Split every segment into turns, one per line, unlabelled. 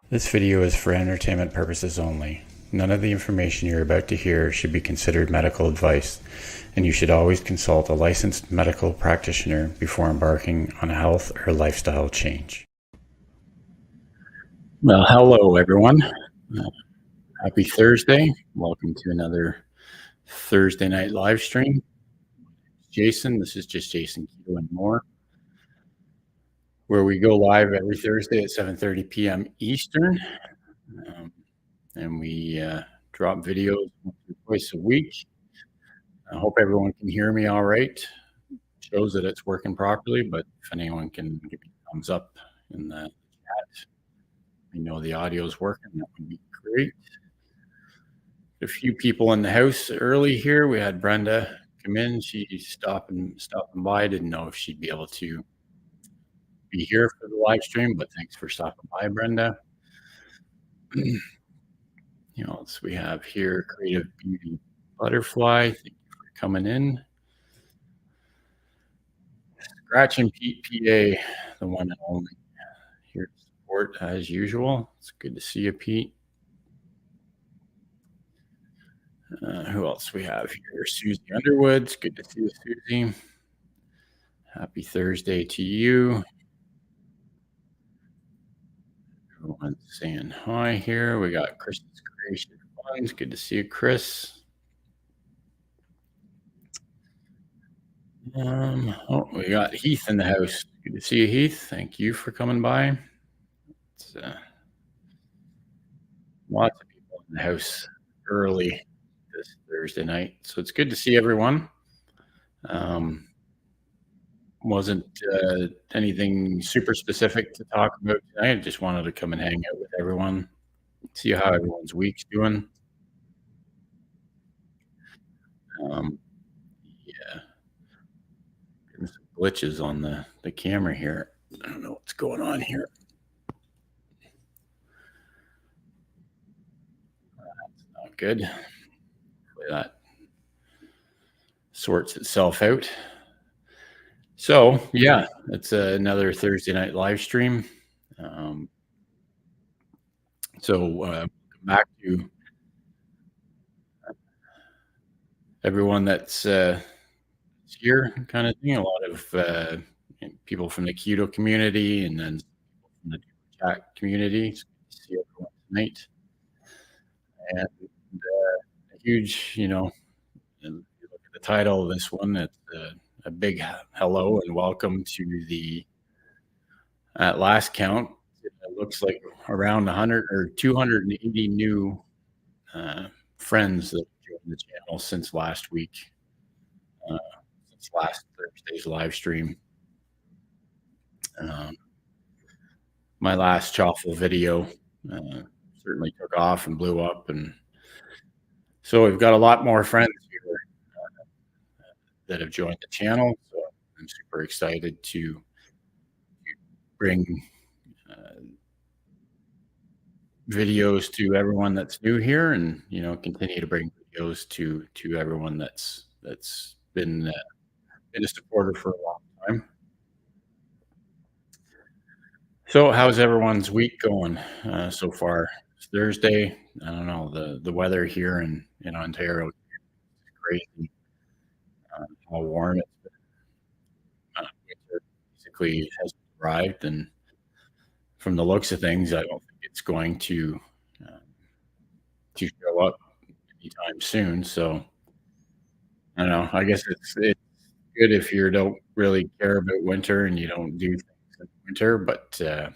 This video is for entertainment purposes only. None of the information you're about to hear should be considered medical advice, and you should always consult a licensed medical practitioner before embarking on a health or lifestyle change. Well, hello everyone. Happy Thursday. Welcome to another Thursday night live stream. Jason, this is just Jason Keto and More, where we go live every Thursday at 7:30 p.m. Eastern. And we drop videos once or twice a week. I hope everyone can hear me all right. Shows that it's working properly, but if anyone can give me a thumbs up in the chat, we know the audio is working. That would be great. A few people in the house early here. We had Brenda come in. She's stopping by. Didn't know if she'd be able to be here for the live stream, but thanks for stopping by, Brenda. So we have here Creative Beauty Butterfly. Thank you for coming in. Scratch and Pete PA, the one and only, here to support as usual. It's good to see you, Pete. Who else we have here? Susie Underwood. It's good to see you, Susie. Happy Thursday to you. Everyone's saying hi here. We got Chris's Creation Funds. Good to see you, Chris. We got Heath in the house. Good to see you, Heath. Thank you for coming by. It's, lots of people in the house early this Thursday night, so it's good to see everyone. Wasn't anything super specific to talk about tonight. I just wanted to come and hang out with everyone, see how everyone's week's doing. Yeah, getting some glitches on the camera here. I don't know what's going on here. That's not good. Hopefully that sorts itself out. So yeah, it's another Thursday night live stream. So back to everyone that's here, kind of thing. A lot of people from the keto community, and then from the chat community. It's good to see everyone tonight, and a huge, and you look at the title of this one. It's a big hello and welcome to the, at last count, it looks like around 100 or 280 new friends that joined the channel since last week, since last Thursday's live stream. My last Chaffle video certainly took off and blew up, and so we've got a lot more friends here that have joined the channel. So I'm super excited to bring videos to everyone that's new here, and continue to bring videos to everyone that's been a supporter for a long time. So how's everyone's week going so far? It's Thursday. I don't know, the weather here in Ontario is crazy. How warm it's been. Winter basically has arrived, and from the looks of things, I don't think it's going to show up anytime soon. So I don't know. I guess it's good if you don't really care about winter and you don't do things in winter, but not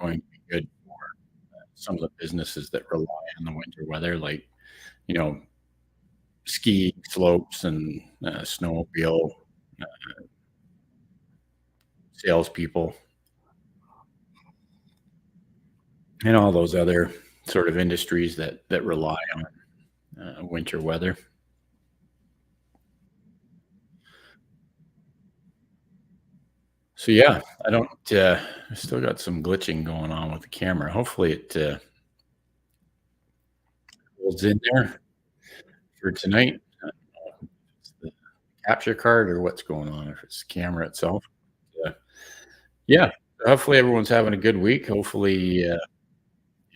going to be good for some of the businesses that rely on the winter weather, like ski slopes and snowmobile salespeople, and all those other sort of industries that rely on winter weather. So yeah, I still got some glitching going on with the camera. Hopefully it holds in there for tonight. I don't know if it's the capture card or what's going on, if it's the camera itself. Yeah, Hopefully everyone's having a good week. Hopefully, you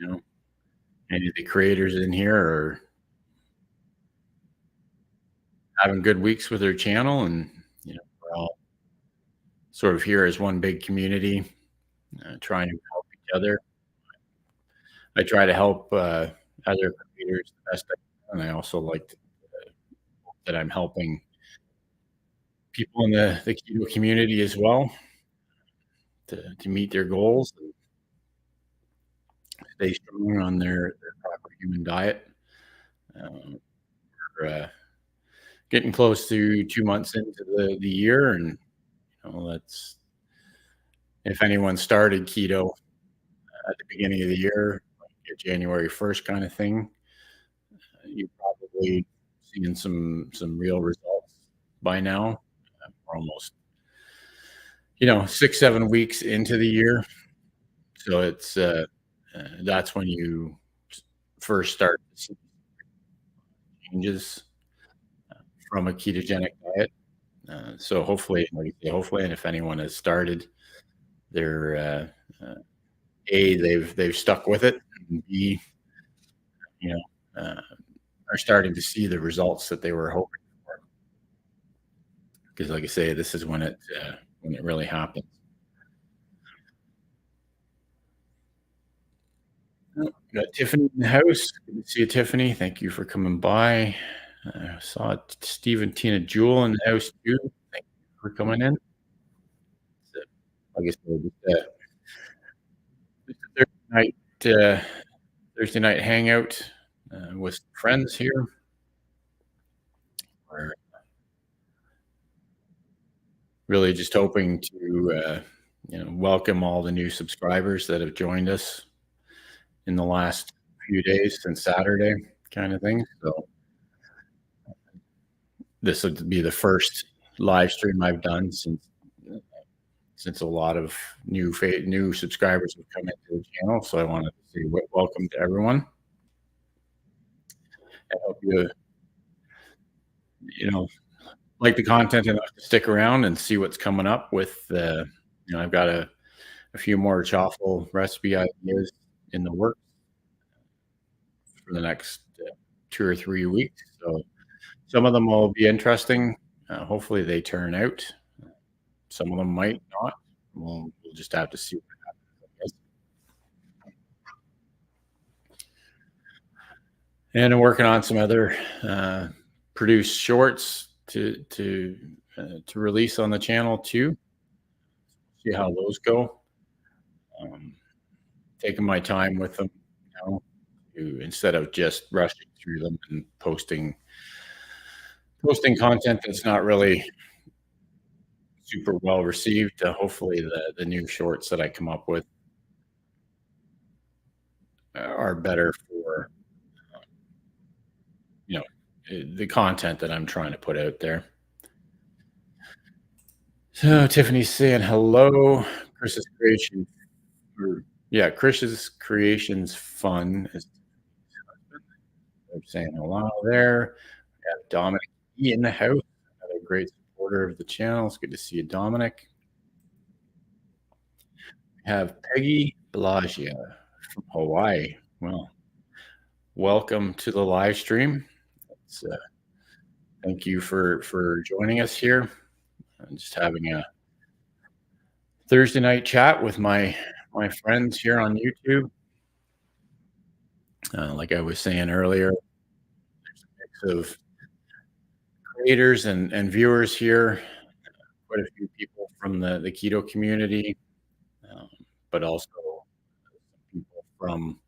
know, any of the creators in here are having good weeks with their channel, and we're all sort of here as one big community, trying to help each other. I try to help other creators the best I can, and I also like that I'm helping people in the keto community as well to meet their goals and stay strong on their proper human diet. We're getting close to 2 months into the year, and that's if anyone started keto at the beginning of the year, like a January 1st kind of thing, you're probably seeing some real results by now. We're almost 6-7 weeks into the year, so it's that's when you first start to see changes from a ketogenic diet. So hopefully, like you say, hopefully, and if anyone has started, they're they've stuck with it, and B, you know, are starting to see the results that they were hoping for. Because, like I say, this is when it really happens. We got Tiffany in the house. Good to see you, Tiffany. Thank you for coming by. Saw Steve and Tina Jewell in the house too. Thank you for coming in. So, like I said, just a Thursday night hangout with friends here. We're really just hoping to welcome all the new subscribers that have joined us in the last few days since Saturday, kind of thing. So this would be the first live stream I've done since a lot of new subscribers have come into the channel. So I wanted to say welcome to everyone. I hope you like the content enough to stick around and see what's coming up with. I've got a few more chaffle recipe ideas in the works for the next 2 or 3 weeks. So some of them will be interesting. Hopefully they turn out. Some of them might not. We'll just have to see what happens, I guess. And I'm working on some other produced shorts to release on the channel too. See how those go. Taking my time with them, instead of just rushing through them and posting content that's not really super well received. Hopefully, the new shorts that I come up with are better for the content that I'm trying to put out there. So Tiffany's saying hello. Chris's creation, Chris's creations fun. They're saying hello there. We got Dominic E in the house, another great supporter of the channel. It's good to see you, Dominic. We have Peggy Belagia from Hawaii. Well, welcome to the live stream. Thank you for joining us here. I'm just having a Thursday night chat with my friends here on YouTube. Like I was saying earlier, there's a mix of creators and viewers here. Quite a few people from the keto community, but also people from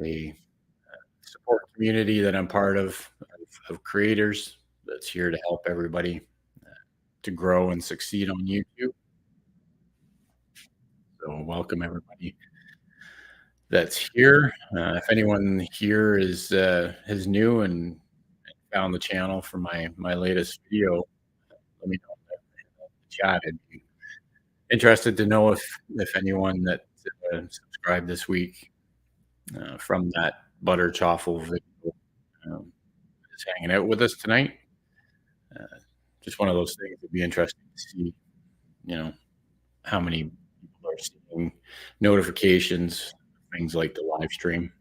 a support community that I'm part of creators that's here to help everybody to grow and succeed on YouTube. So welcome everybody that's here. If anyone here is new and found the channel for my latest video, let me know in the chat. I'd be interested to know if anyone that subscribed this week from that butter chaffle video is hanging out with us tonight. Just one of those things. It'd be interesting to see, how many people people are seeing notifications, things like the live stream.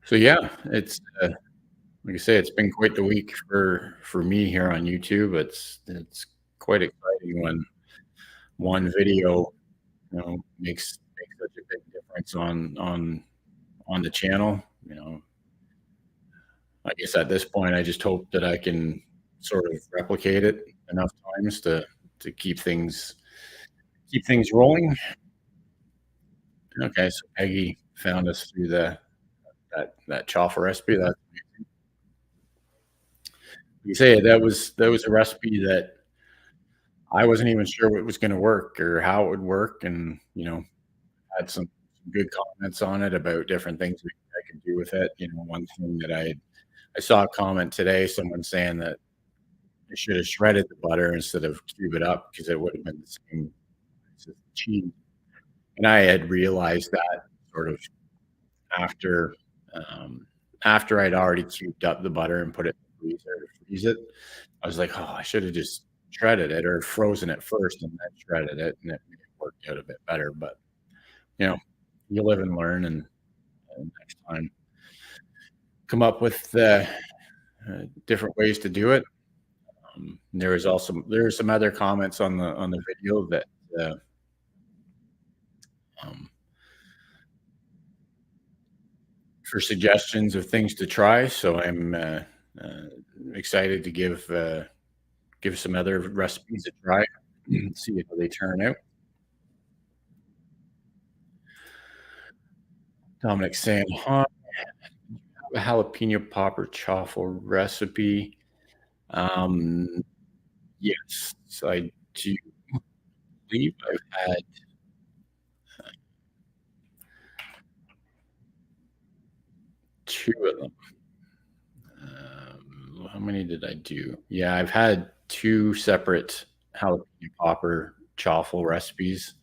So yeah, it's like I say, it's been quite the week for me here on YouTube. It's quite exciting when one video, makes such a big difference on the channel. I guess at this point, I just hope that I can sort of replicate it enough times to keep things rolling. Okay, so Peggy found us through that chaffle recipe. That you say that was a recipe that I wasn't even sure what was going to work or how it would work, and had some good comments on it about different things I could do with it. One thing that I saw a comment today, someone saying that I should have shredded the butter instead of cube it up because it would have been the same as cheese. And I had realized that sort of after after I'd already cubed up the butter and put it in the freezer to freeze it. I was like, oh, I should have just shredded it or frozen it first and then shredded it, and it worked out a bit better. But you know, you live and learn, and next time come up with different ways to do it. There were some other comments on the video that uh, um, for suggestions of things to try. So I'm uh, excited to give some other recipes a try, see how they turn out. Dominic saying, "Huh, a jalapeno popper chaffle recipe." Um, yes, I do believe I've had two of them. How many did I do? Yeah, I've had two separate jalapeno popper chaffle recipes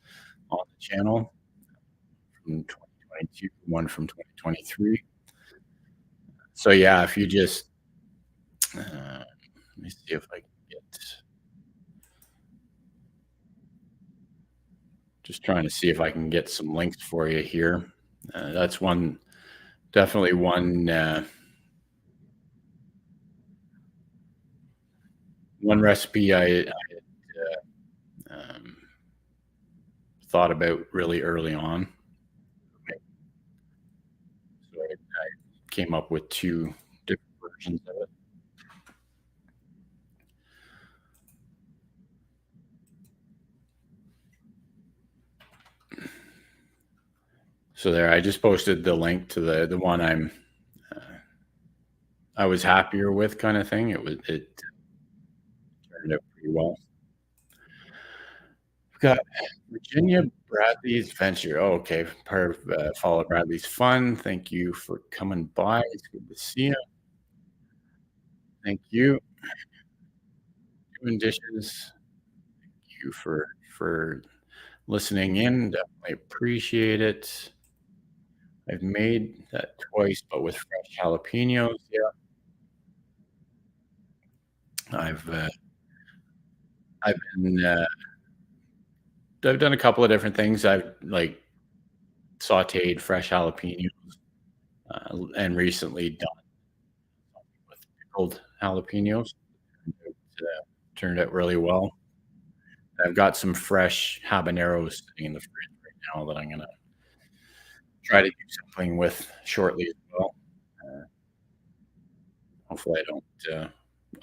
on the channel from 2022, one from 2023. So yeah, if you just let me see if I can get just trying to see if I can get some links for you here. That's definitely one recipe I um, thought about really early on. So I came up with two different versions of it. So there, I just posted the link to the one uh, I was happier with, kind of thing. It turned out pretty well. We've got Virginia Bradley's Venture. Oh, okay. Part of Follow Bradley's Fun. Thank you for coming by. It's good to see you. Thank you. Doing dishes. Thank you for listening in. Definitely appreciate it. I've made that twice, but with fresh jalapenos. Yeah, I've uh, I've been I've done a couple of different things. I've like sautéed fresh jalapenos, and recently done with pickled jalapenos. Turned out really well. I've got some fresh habaneros sitting in the fridge right now that I'm gonna try to do something with shortly as well. Uh, Hopefully, I don't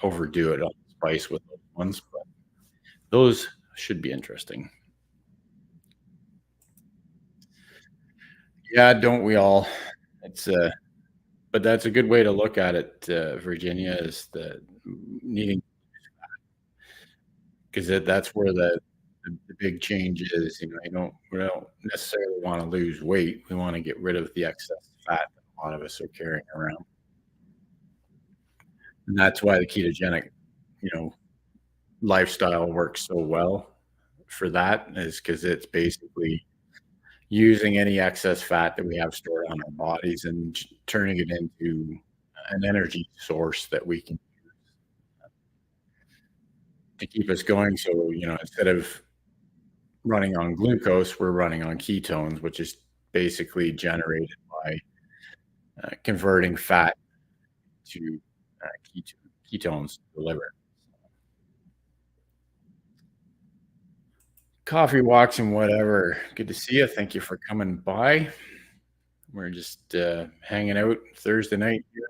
overdo it on the spice with those ones, but those should be interesting. Yeah, don't we all? It's but that's a good way to look at it, Virginia, is the needing because that's where the big change is. We don't necessarily want to lose weight. We want to get rid of the excess fat that a lot of us are carrying around, and that's why the ketogenic, you know, lifestyle works so well for that. Is because it's basically using any excess fat that we have stored on our bodies and turning it into an energy source that we can use to keep us going. So instead of running on glucose, we're running on ketones, which is basically generated by converting fat to ketones to the liver. Coffee walks and whatever. Good to see you. Thank you for coming by. We're just hanging out Thursday night here,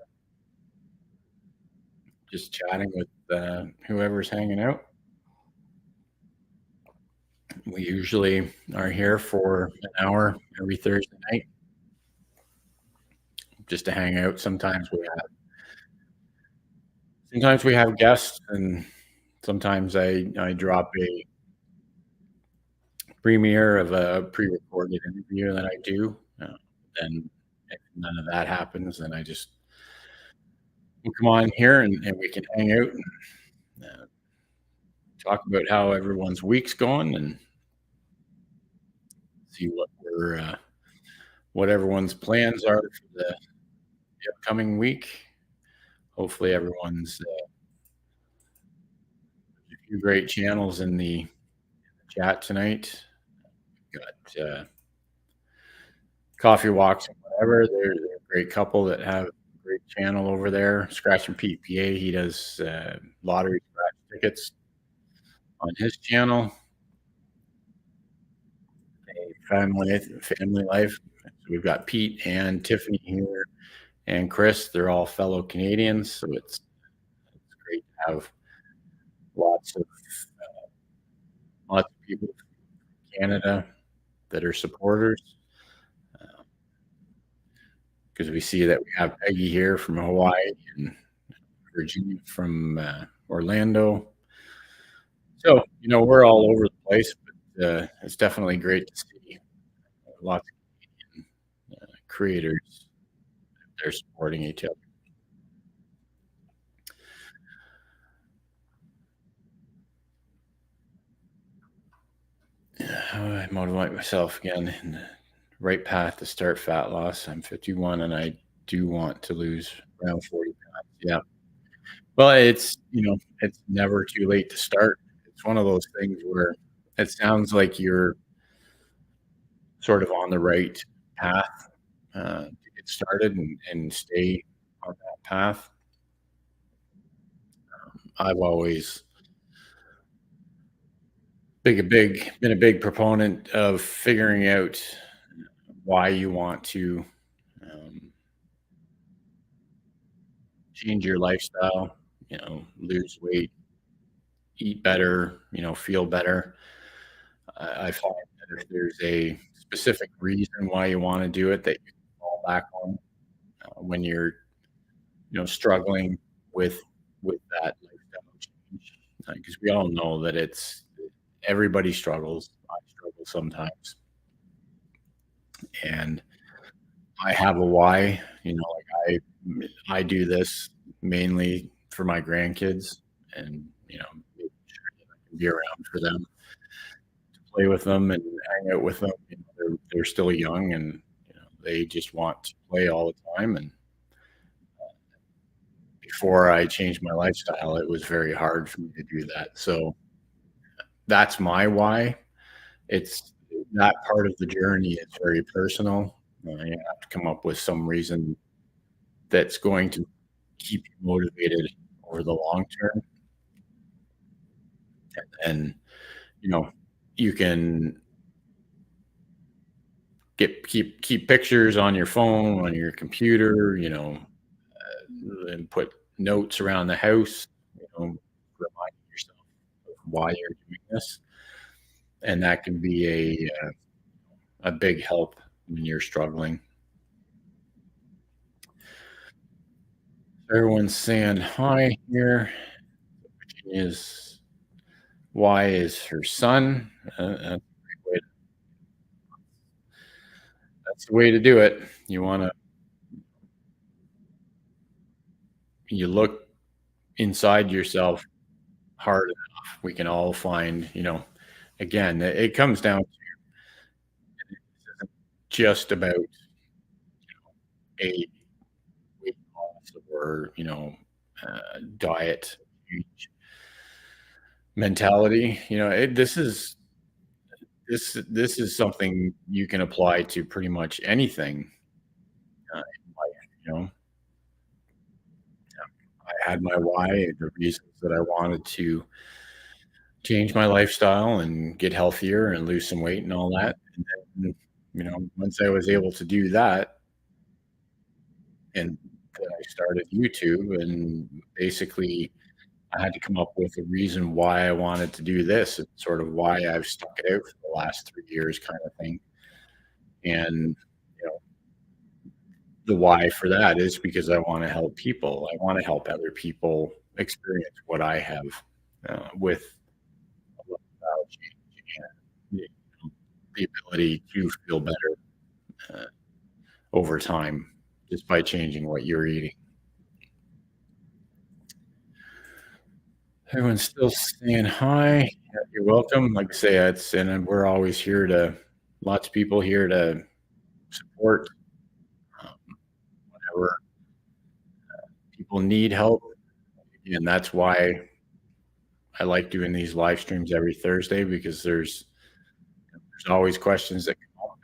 just chatting with whoever's hanging out. We usually are here for an hour every Thursday night just to hang out. Sometimes we have guests, and sometimes I drop a premiere of a pre-recorded interview that I do. Then if none of that happens, then I just come on here and we can hang out and talk about how everyone's week's going and see what everyone's plans are for the upcoming week. Hopefully, everyone's a few great channels in the chat tonight. We've got Coffee Walks and whatever. They're a great couple that have a great channel over there. Scratching Pete PA, he does lottery scratch tickets on his channel. Family life. So we've got Pete and Tiffany here, and Chris. They're all fellow Canadians, so it's great to have lots of people from Canada that are supporters. Because we see that we have Peggy here from Hawaii and Virginia from Orlando. So, we're all over the place, but it's definitely great to see lots of Canadian creators. They're supporting each other. How do I motivate myself again in the right path to start fat loss? I'm 51 and I do want to lose around 40 pounds. Yeah. Well, it's never too late to start. It's one of those things where it sounds like you're sort of on the right path to get started and stay on that path. I've always been a big proponent of figuring out why you want to change your lifestyle, lose weight, eat better, feel better. I find that if there's a specific reason why you want to do it, that you can fall back on when you're, struggling with that lifestyle change. Because we all know that everybody struggles. I struggle sometimes, and I have a why. Like I do this mainly for my grandkids, and making sure that I can be around for them, play with them, and hang out with them. They're still young, and they just want to play all the time. And before I changed my lifestyle, it was very hard for me to do that. So that's my why. It's that part of the journey is very personal. You have to come up with some reason that's going to keep you motivated over the long term. And you can keep pictures on your phone, on your computer, and put notes around the house, reminding yourself of why you're doing this. And that can be a big help when you're struggling. Everyone's saying hi here. Virginia's why is her son. That's the way to do it. You look inside yourself hard enough. We can all find, again, it comes down to just about a weight loss or diet change mentality. This is this is something you can apply to pretty much anything in life. I had my why, the reasons that I wanted to change my lifestyle and get healthier and lose some weight and all that. And then, once I was able to do that, and then I started YouTube, and basically I had to come up with a reason why I wanted to do this and sort of why I've stuck it out for the last 3 years, kind of thing. And you know, the why for that is because I want to help people. I want to help other people experience what I have with a lifestyle change and the ability to feel better uh, over time just by changing what you're eating. Everyone's still saying hi. Yeah, you're welcome. Like I say, we're always here to, lots of people here to support um, whenever people need help. And that's why I like doing these live streams every Thursday, because there's always questions that come up.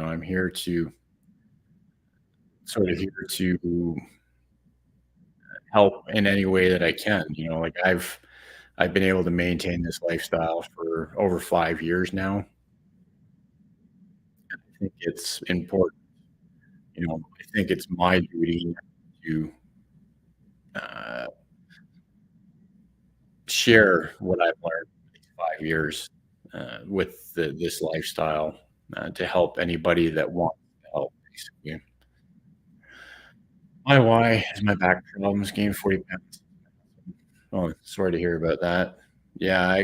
I'm here to help in any way that I can. Like I've been able to maintain this lifestyle for over 5 years now. I think it's important. I think it's my duty to uh, share what I've learned in these 5 years with this lifestyle to help anybody that wants to help. Basically, my why is my back problems. Gained 40 pounds. Oh, sorry to hear about that. Yeah,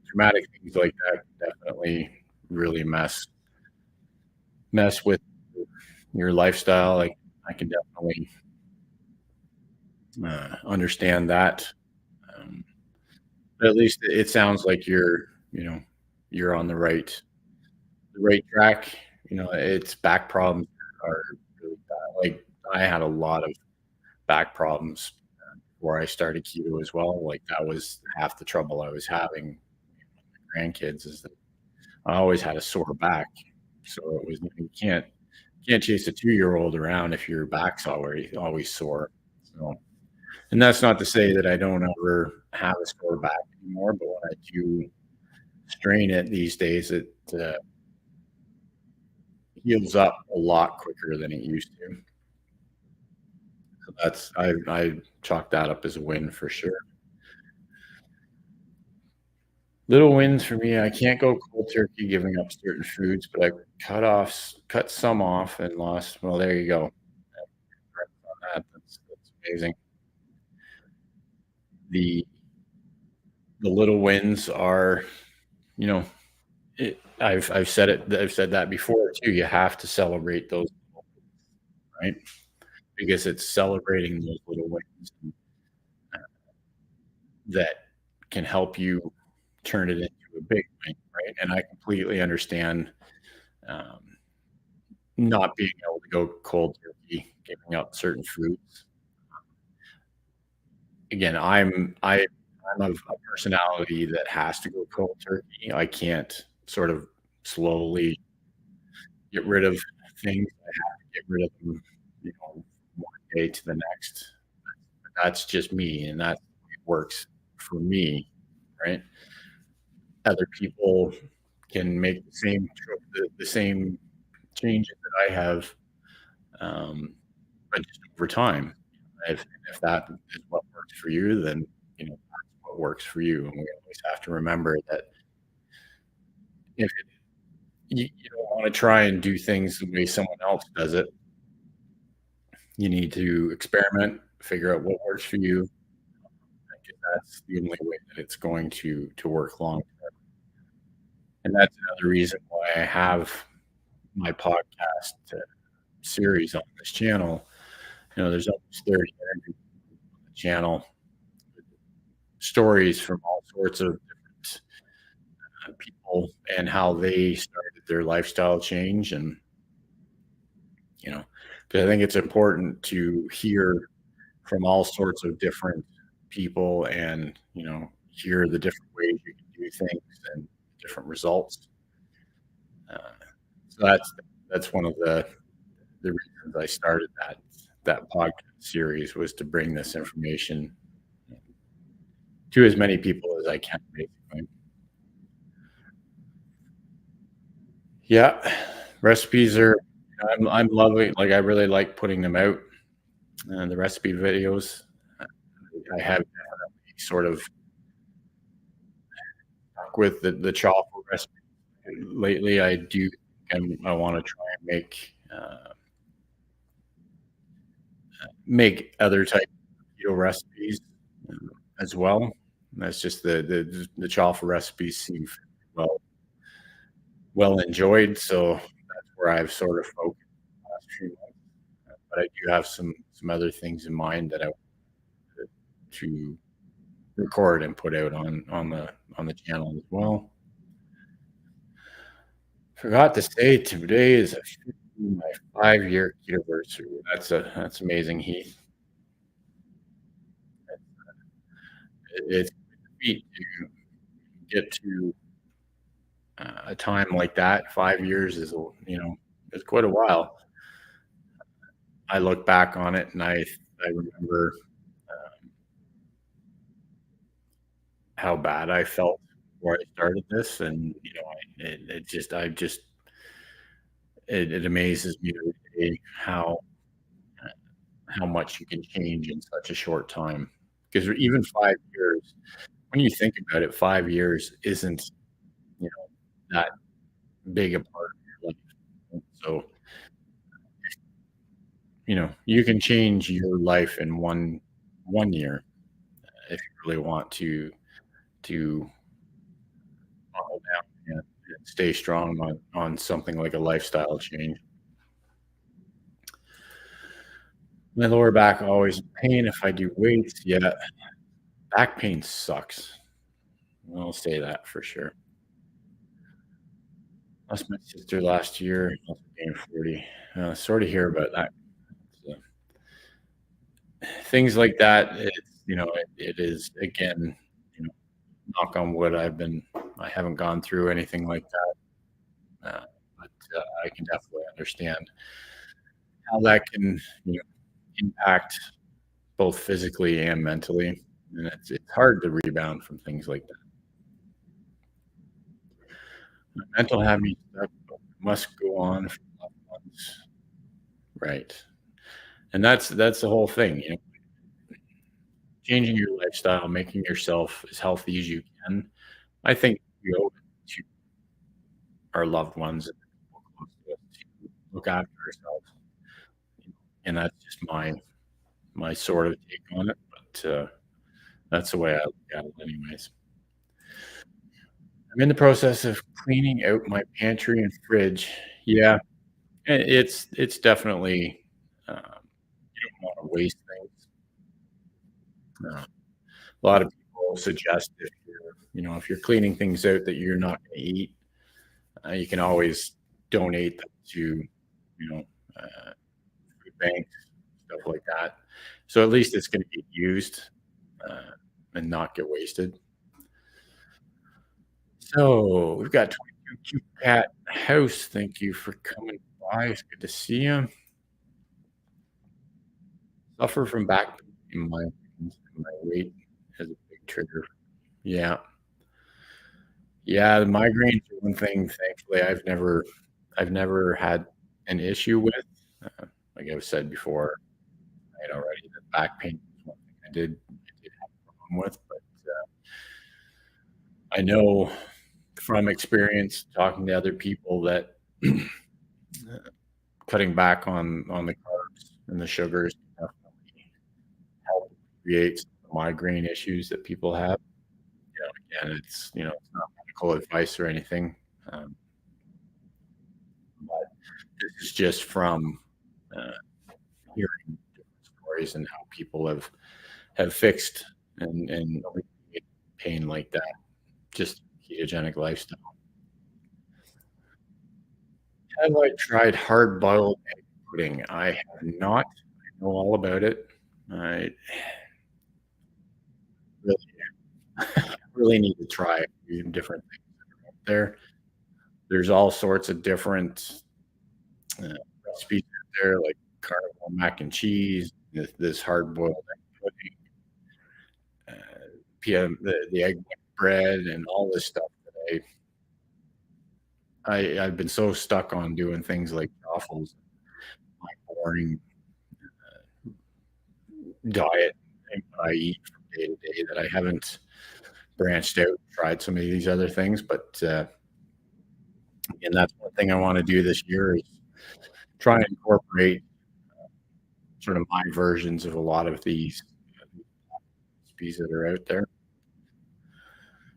traumatic things like that can definitely really mess with your lifestyle. Like I can definitely understand that. Um, but at least it sounds like you're on the right track. It's back problems are really bad. Like I had a lot of back problems before I started keto as well. Like that was half the trouble I was having with my grandkids, is that I always had a sore back. So it was, you can't chase a 2-year-old around if your back's already always sore. So, and that's not to say that I don't ever have a sore back anymore, but when I do strain it these days, it heals up a lot quicker than it used to. So I chalk that up as a win for sure. Little wins for me. I can't go cold turkey giving up certain foods, but I cut some off and lost. Well, there you go. Congrats on that. That's amazing. The the little wins are, you know, I've said that before too. You have to celebrate those, right? Because it's celebrating those little wins that can help you turn it into a big win, right? And I completely understand um, not being able to go cold turkey, giving up certain foods. Again, I'm of a personality that has to go cold turkey. I can't sort of slowly get rid of things. I have to get rid of them, one day to the next. That's just me, and that works for me, right? Other people can make the same changes that I have, but just over time. If that is what works for you, then that's what works for you. And we always have to remember that if you don't want to try and do things the way someone else does it, you need to experiment, figure out what works for you. Because that's the only way that it's going to work long term. And that's another reason why I have my podcast series on this channel. There's almost 30 interviews on the channel, stories from all sorts of different people and how they started their lifestyle change. And, you know, 'cause I think it's important to hear from all sorts of different people and, hear the different ways you can do things. And different results. Uh, so that's one of the reasons I started that podcast series, was to bring this information to as many people as I can, basically. Yeah, recipes are. I'm loving. Like, I really like putting them out. The recipe videos. I have sort of stuck with the chocolate recipe lately. I do. I want to try and make other type of keto recipes as well. That's just the chaffle recipes seem well enjoyed, so that's where I've sort of focused the last few months. But I do have some other things in mind that I want to record and put out on the channel as well. Forgot to say today is my 5-year anniversary. That's amazing, Heath. It's sweet to get to a time like that. 5 years is, it's quite a while. I look back on it and I remember how bad I felt before I started this, and it amazes me every day how much you can change in such a short time. Because even 5 years, when you think about it, 5 years isn't, you know that big a part of your life. So, you can change your life in one year, if you really want to buckle down and stay strong on something like a lifestyle change. My lower back always in pain if I do weights. Yeah, back pain sucks. I'll say that for sure. Lost my sister last year. Also gained 40. Sorry to hear about that. So, things like that. It is, again. You know, knock on wood. I haven't gone through anything like that, but I can definitely understand how that can, impact both physically and mentally, and it's hard to rebound from things like that. Mental heavy stuff must go on for loved ones. Right. And that's the whole thing, changing your lifestyle, making yourself as healthy as you can. I think we owe it to our loved ones and the people close to us to look after ourselves. And that's just my sort of take on it. But that's the way I look at it anyways. I'm in the process of cleaning out my pantry and fridge. Yeah, it's definitely, you don't wanna waste things. A lot of people suggest, if you're cleaning things out that you're not gonna eat, you can always donate them to, food banks, stuff like that. So at least it's gonna get used, uh, and not get wasted. So we've got 22 Cute Cat House. Thank you for coming by. It's good to see you. Suffer from back pain in my weight is a big trigger. Yeah. Yeah, the migraines are one thing, thankfully, I've never had an issue with. Like I've said before, right already, that back pain is one thing I did have a problem with, but I know from experience talking to other people that cutting back on the carbs and the sugars definitely help create some of the migraine issues that people have. Again, it's not medical advice or anything, um, but this is just from uh, hearing different stories and how people have fixed and alleviated pain like that. Just ketogenic lifestyle. Have I tried hard boiled egg pudding? I have not. I know all about it. I really really need to try a few different things. there. There's all sorts of different recipes out there, like carnival mac and cheese, this hard boiled egg pudding, the egg white bread, and all this stuff that I've been so stuck on doing things like waffles, my boring diet and what I eat from day to day that I haven't branched out and tried some of these other things. But and that's one thing I want to do this year is try and incorporate sort of my versions of a lot of these recipes that are out there.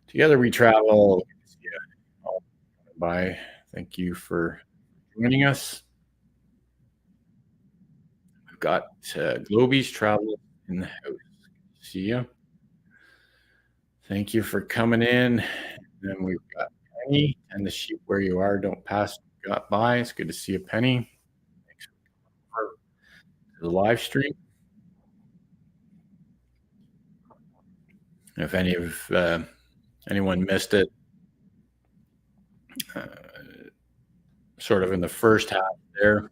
Together we travel. Yeah, bye. Thank you for joining us. We've got Globies Travel in the house. See ya. Thank you for coming in. And then we've got Penny and the sheep where you are. Don't pass. Got by. It's good to see you, Penny. Thanks for the live stream. If anyone missed it, sort of in the first half there,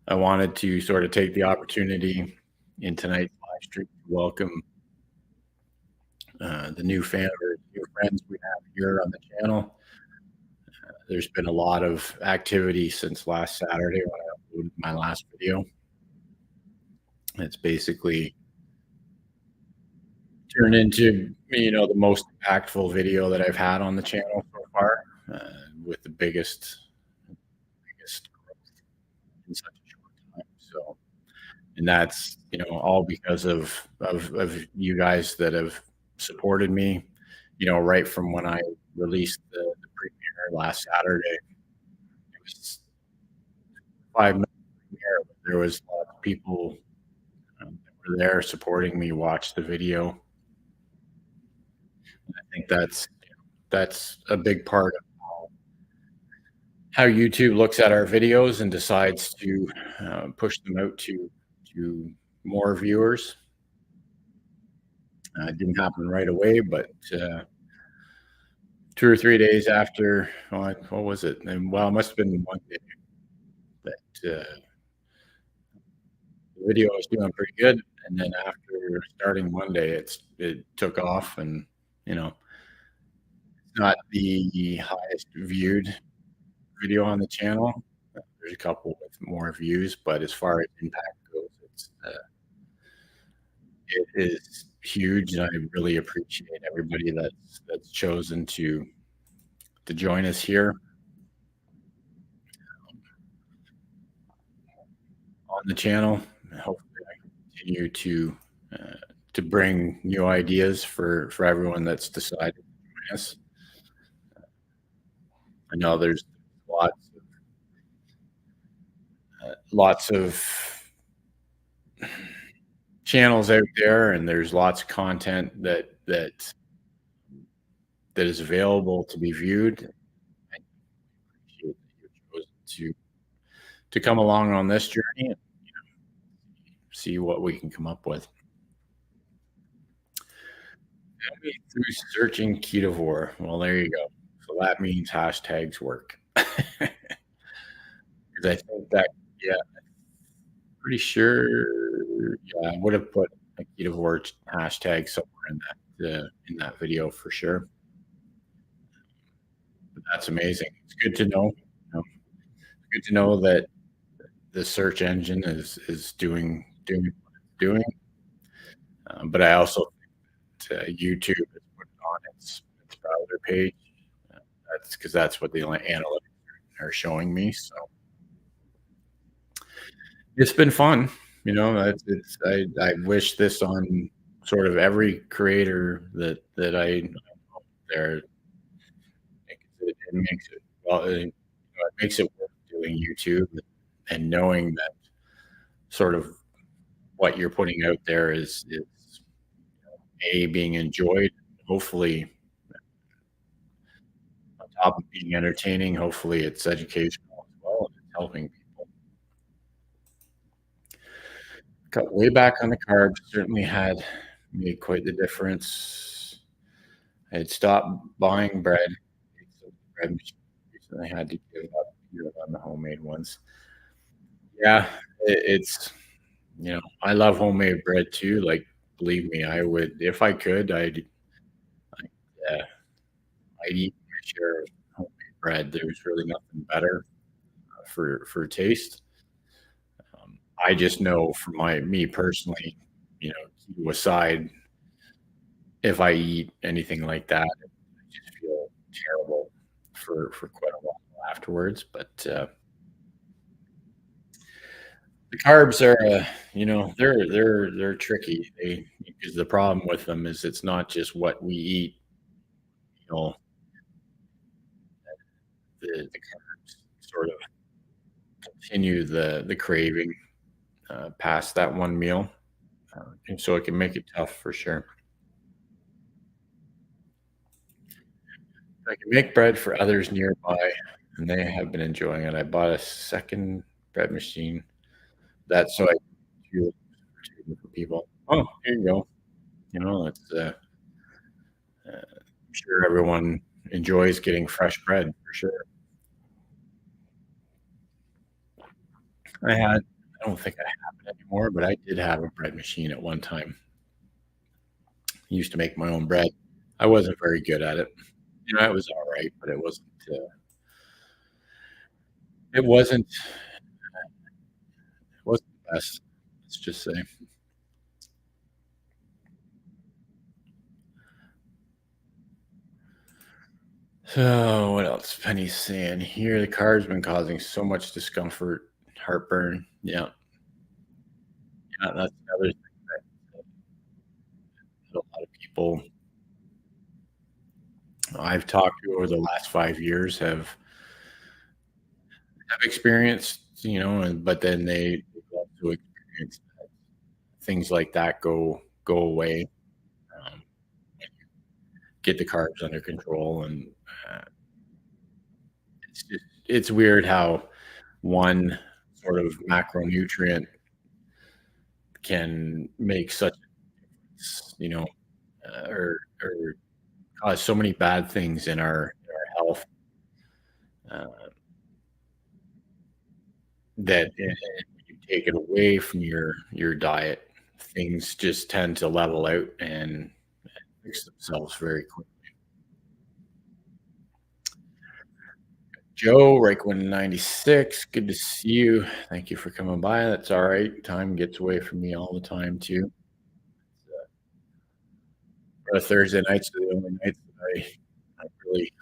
I wanted to sort of take the opportunity in tonight's live stream to welcome the new friends we have here on the channel. There's been a lot of activity since last Saturday when I uploaded my last video. It's basically turned into, the most impactful video that I've had on the channel so far, with the biggest growth in such a short time. So, and that's all because of you guys that have supported me, right from when I released the premiere last Saturday. It was 5 minutes premiere, but there was a lot of people that were there supporting me watch the video. I think that's a big part of how YouTube looks at our videos and decides to push them out to more viewers. It didn't happen right away, but 2 or 3 days after, what was it? And well, it must have been one day that the video was doing pretty good, and then after starting Monday, it took off, and it's not the highest viewed video on the channel. There's a couple with more views, but as far as impact goes, it is huge, and I really appreciate everybody that's chosen to join us here on the channel. Hopefully, I can continue to bring new ideas for everyone that's decided to join us. I know there's lots of channels out there, and there's lots of content that is available to be viewed. I appreciate that you've chosen to come along on this journey and see what we can come up with. Through searching ketovore. Well, there you go. So that means hashtags work. Because I think that, pretty sure, I would have put a ketovore hashtag somewhere in that video for sure. But that's amazing. It's good to know. It's good to know that the search engine is doing what it's doing. But I also think YouTube has put it on its browser page. That's because that's what the analytics are showing me. So it's been fun. I wish this on sort of every creator that I know there. It makes it it makes it worth doing YouTube and knowing that sort of what you're putting out there is being enjoyed. Hopefully, on top of being entertaining, hopefully it's educational as well and it's helping people. Cut way back on the carbs certainly had made quite the difference. I had stopped buying bread. So the bread machine recently had to give up on the homemade ones. Yeah, it's I love homemade bread too. Like, believe me, I would if I could, uh, I'd eat my share of homemade bread. There's really nothing better for taste. I just know for me personally, keto aside, if I eat anything like that, I just feel terrible for quite a while afterwards. But the carbs are, they're tricky. Because the problem with them is it's not just what we eat. You know, the carbs sort of continue the craving past that one meal, and so it can make it tough for sure. I can make bread for others nearby, and they have been enjoying it. I bought a second bread machine. That's so I can do it for people. Oh, here you go. It's I'm sure everyone enjoys getting fresh bread for sure. I don't think I have it anymore, but I did have a bread machine at one time. I used to make my own bread. I wasn't very good at it. It was all right, but it wasn't the best. Let's just say. So what else? Penny's saying here the car's been causing so much discomfort, heartburn. Yeah, yeah, that's another thing that a lot of people I've talked to over the last 5 years have experienced. And but then they also experience things like that go away. Um, get the carbs under control, and uh, it's weird how one sort of macronutrient can make such or cause so many bad things in our health uh, that when you take it away from your diet, things just tend to level out and fix themselves very quickly. Joe, Reichwin 96, good to see you. Thank you for coming by. That's all right. Time gets away from me all the time too. Thursday nights are the only nights that I really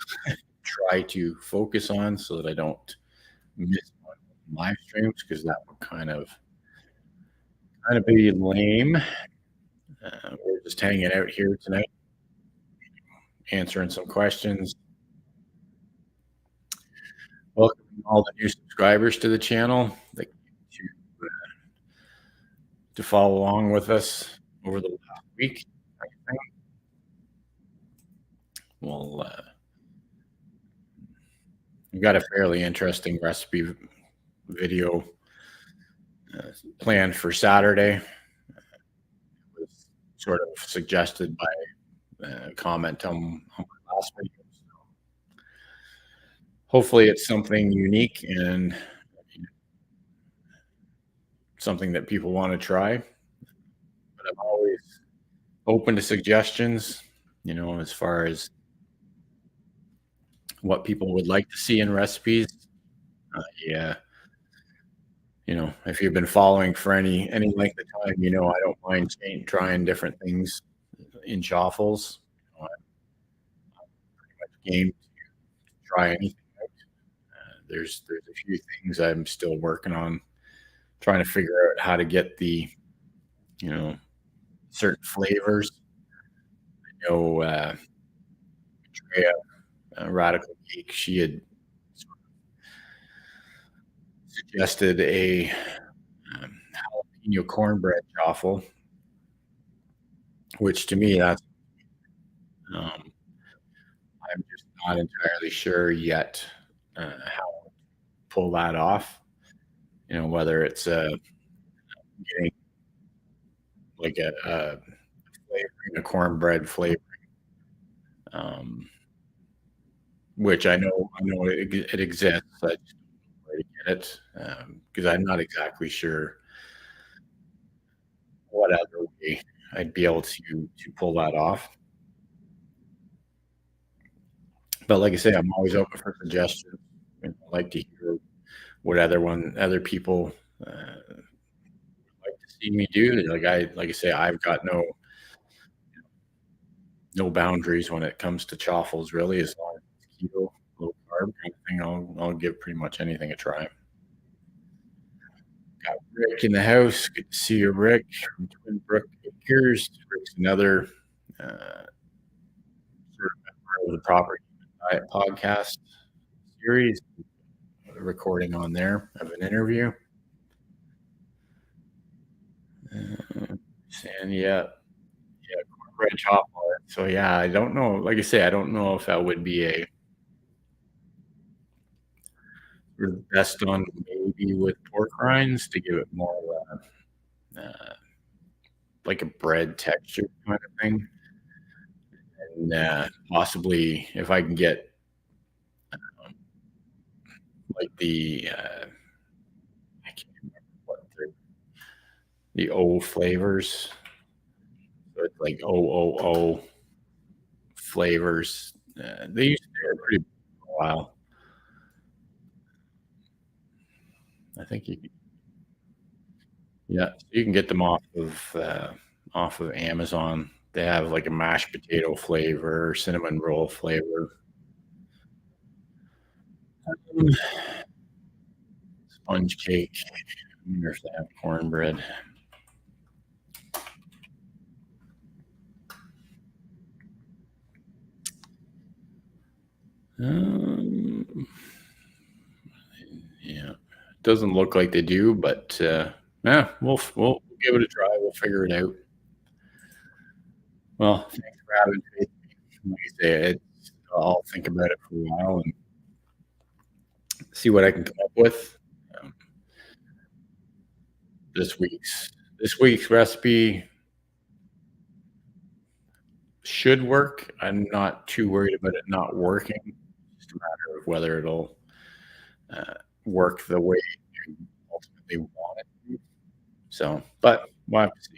try to focus on so that I don't miss live streams because that would kind of be lame. We're just hanging out here tonight, answering some questions. Welcome all the new subscribers to the channel that to follow along with us over the last week. I think we'll we've got a fairly interesting recipe video planned for Saturday. It was sort of suggested by a comment on my last video. So hopefully, it's something unique and something that people want to try. But I'm always open to suggestions, as far as what people would like to see in recipes. Yeah, if you've been following for any length of time, I don't mind trying different things in chaffles. I'm pretty much game to try anything out. There's a few things I'm still working on, trying to figure out how to get the you know certain flavors. Andrea, Radical Geek, she had suggested a jalapeno cornbread chaffle, which to me um, I'm just not entirely sure yet how to pull that off. Whether it's getting like a flavoring, a cornbread flavor um, which I know it exists. I just don't know where to get it because I'm not exactly sure what other way I'd be able to pull that off. But like I say, I'm always open for suggestions. And I like to hear what other people like to see me do. Like I say, I've got no boundaries when it comes to chaffles, really. As long as it's keto, low carb kind of thing, I'll give pretty much anything a try. Got Rick in the house. Good to see you, Rick, from Twin Brook Acres. Rick's another sort of member of the Proper Human Diet podcast series. Recording on there of an interview. And yeah, cornbread chocolate. So yeah, I don't know. Like I say, I don't know if that would be a best on maybe with pork rinds to give it more like a bread texture kind of thing. And possibly if I can get like I can't remember what the O flavors. So it's like O flavors. They were pretty for a while. I think you can get them off of Amazon. They have like a mashed potato flavor, cinnamon roll flavor, sponge cake. I wonder if they have cornbread. Um, yeah, doesn't look like they do, but yeah, we'll give it a try. We'll figure it out. Well, thanks for having faith in me. Like I say, I'll think about it for a while and see what I can come up with. Um, this week's recipe should work. I'm not too worried about it not working. It's just a matter of whether it'll uh, work the way you ultimately want it to. So, but we'll have to see.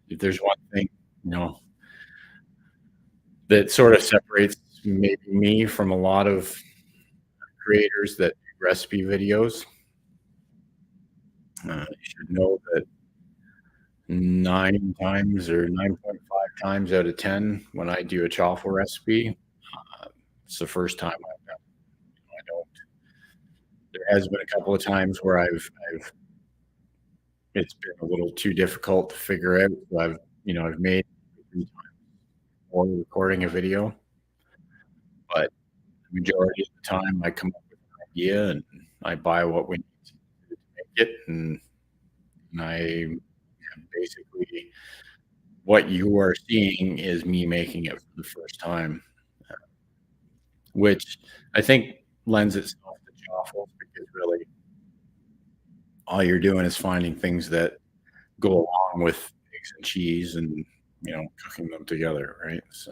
If there's one thing, you know, that sort of separates maybe me from a lot of creators that do recipe videos, you should know that 9 times or 9.5 times out of 10, when I do a chaffle recipe, it's the first time I've done it. I don't. There has been a couple of times where I've it's been a little too difficult to figure out. So I've made 3 times more recording a video, but the majority of the time I come up with an idea and I buy what we need to make it, and I basically what you are seeing is me making it for the first time, which I think lends itself to chaffles because really all you're doing is finding things that go along with eggs and cheese and cooking them together, right? So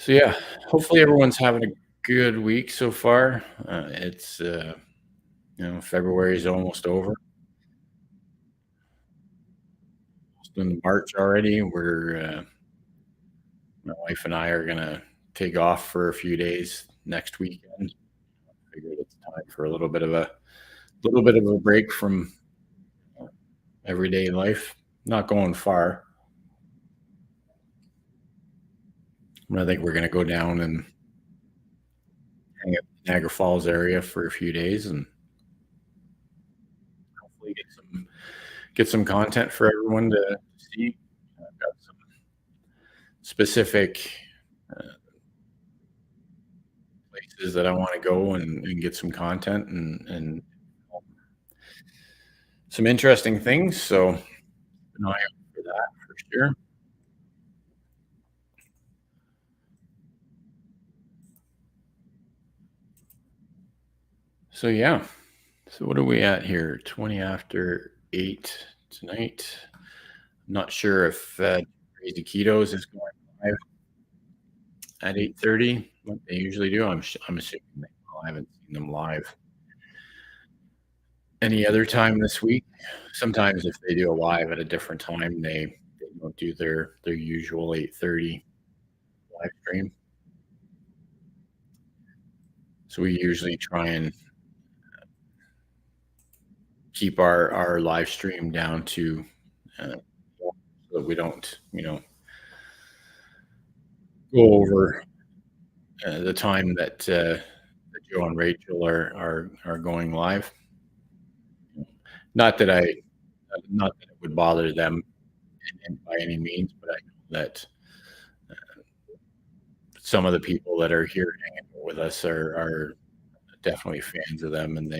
yeah, hopefully everyone's having a good week so far. It's February is almost over. It's in March already. My wife and I are gonna take off for a few days next weekend. Figured it's time for a little bit of a break from everyday life. Not going far. I think we're gonna go down and hang out in the Niagara Falls area for a few days and hopefully get some content for everyone to see. I've got some specific places that I want to go and get some content and some interesting things. So keep an eye out for that for sure. So yeah. So what are we at here? 20 after 8 tonight. Not sure if Crazy Ketos is going live at 8:30, like they usually do. I'm assuming they will. I haven't seen them live any other time this week. Sometimes if they do a live at a different time, they don't do their usual 8:30 live stream. So we usually try and keep our live stream down to uh, so that we don't, go over the time that Joe and Rachel are going live. Not that I, not that it would bother them by any means, but I know that some of the people that are here hanging out with us are definitely fans of them, and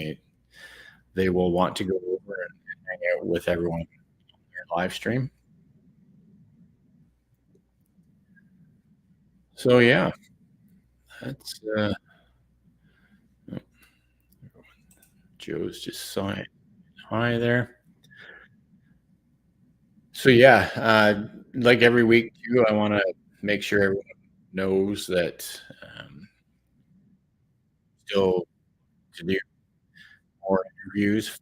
they will want to go over and hang out with everyone on their live stream. So yeah, that's Joe's just saying hi there. So yeah, like every week too, I want to make sure everyone knows that still to do more interviews for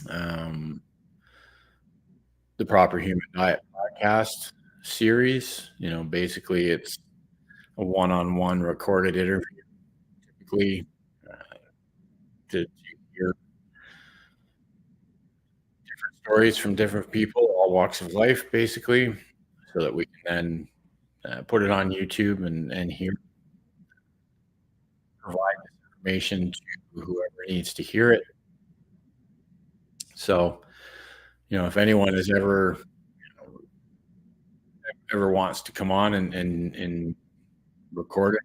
um, the Proper Human Diet podcast series. Basically, it's a one-on-one recorded interview, typically uh, to hear different stories from different people, all walks of life, basically, so that we can then put it on YouTube and hear provide this information to whoever needs to hear it. So, if anyone has ever wants to come on and record it,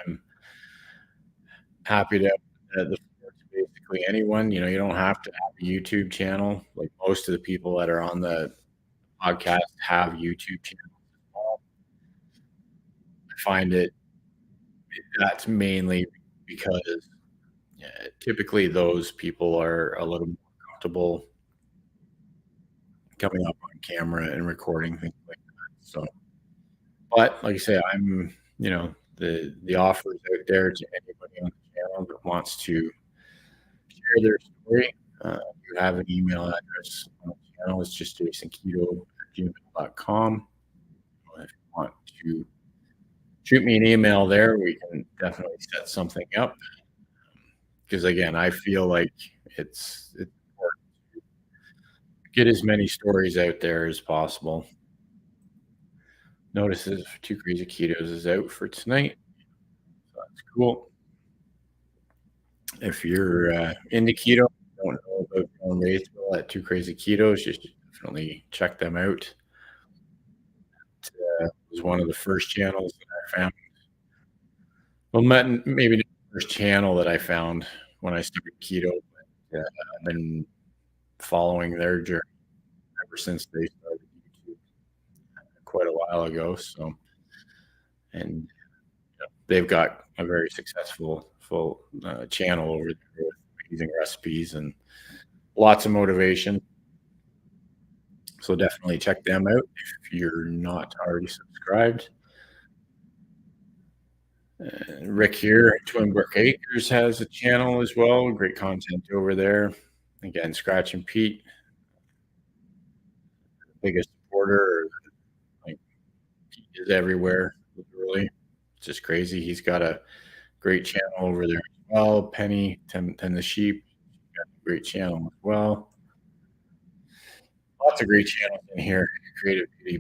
I'm happy to the floor to basically anyone. You don't have to have a YouTube channel. Like most of the people that are on the podcast have YouTube channels as well. I find that's mainly because typically those people are a little more comfortable coming up on camera and recording things like that. So, but like I say, the offers out there to anybody on the channel that wants to share their story. If you have an email address on the channel, it's just jasonketo@gmail.com. If you want to shoot me an email there, we can definitely set something up. Because again, I feel like it's important to get as many stories out there as possible. Notices for Two Crazy Ketos is out for tonight. So that's cool. If you're into keto, don't know about John Raythwell at Two Crazy Ketos, you should definitely check them out. It was one of the first channels that I found. Well, maybe not the first channel that I found when I started keto, but I've been following their journey ever since they started YouTube quite a while ago. So, and they've got a very successful full channel over there with amazing recipes and lots of motivation. So definitely check them out if you're not already subscribed. Rick here at Twin Brook Acres has a channel as well. Great content over there. Again, Scratch and Pete, biggest supporter. Like, he is everywhere, literally. It's just crazy. He's got a great channel over there as well. Penny, Tend the Sheep, got a great channel as well. Lots of great channels in here. Creative Beauty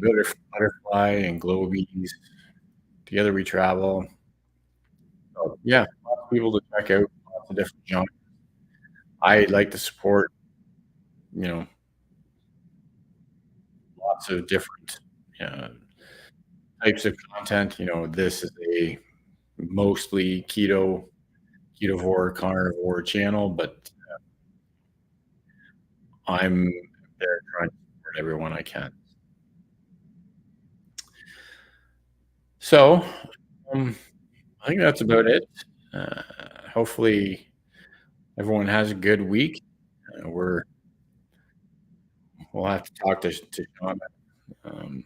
Butterfly and Globies. Together We Travel. So, yeah, lots of people to check out. Lots of different genres. I like to support, you know, lots of different uh, types of content. This is a mostly ketovore, carnivore channel, but I'm there trying to support everyone I can. So, um, I think that's about it. Hopefully, everyone has a good week. We're we'll have to talk to Sean um,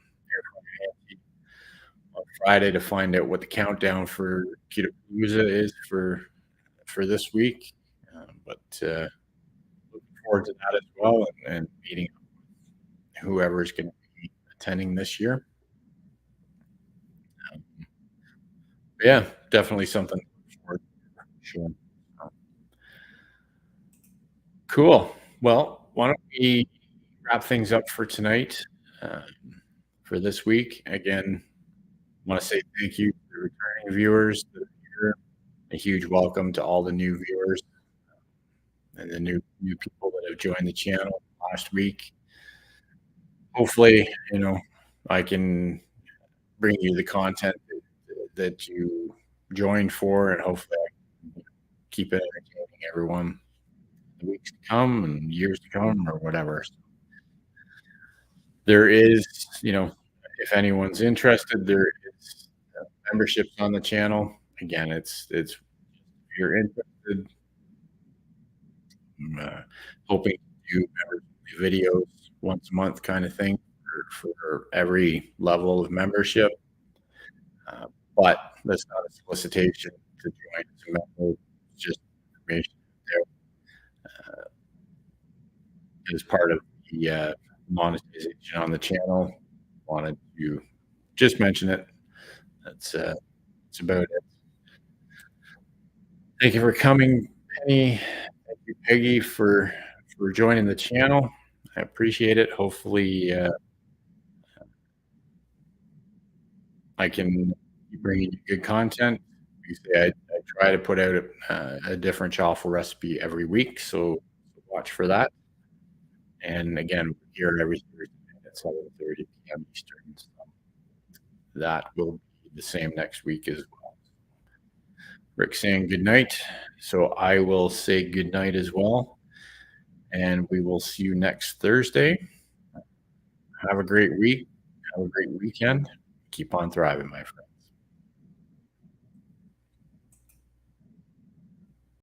on Friday to find out what the countdown for Ketapalooza is for this week. But looking forward to that as well, and meeting whoever is going to be attending this year. Um, yeah, definitely something to look forward to, for sure. Um, Cool. Well, why don't we wrap things up for tonight, um, for this week? Again, want to say thank you to the returning viewers that are here. A huge welcome to all the new viewers and the new people that have joined the channel last week. Hopefully, I can bring you the content that you joined for, and hopefully I can keep it entertaining everyone in the weeks to come and years to come, or whatever. So there is, if anyone's interested, there is memberships on the channel. Again, it's if you're interested, I'm hoping to do videos once a month kind of thing for every level of membership. But that's not a solicitation to join as a member. It's just information there as part of the monetization on the channel. Wanted to just mention it. That's about it. Thank you for coming, Penny. Thank you, Peggy, for joining the channel. I appreciate it. Hopefully, I can keep bringing you good content. I try to put out a different chaffle recipe every week, so watch for that. And again, we're here every Thursday at 7:30 p.m. Eastern. So that will be the same next week as well. Rick saying good night, so I will say good night as well, and we will see you next Thursday. Have a great week. Have a great weekend. Keep on thriving, my friend.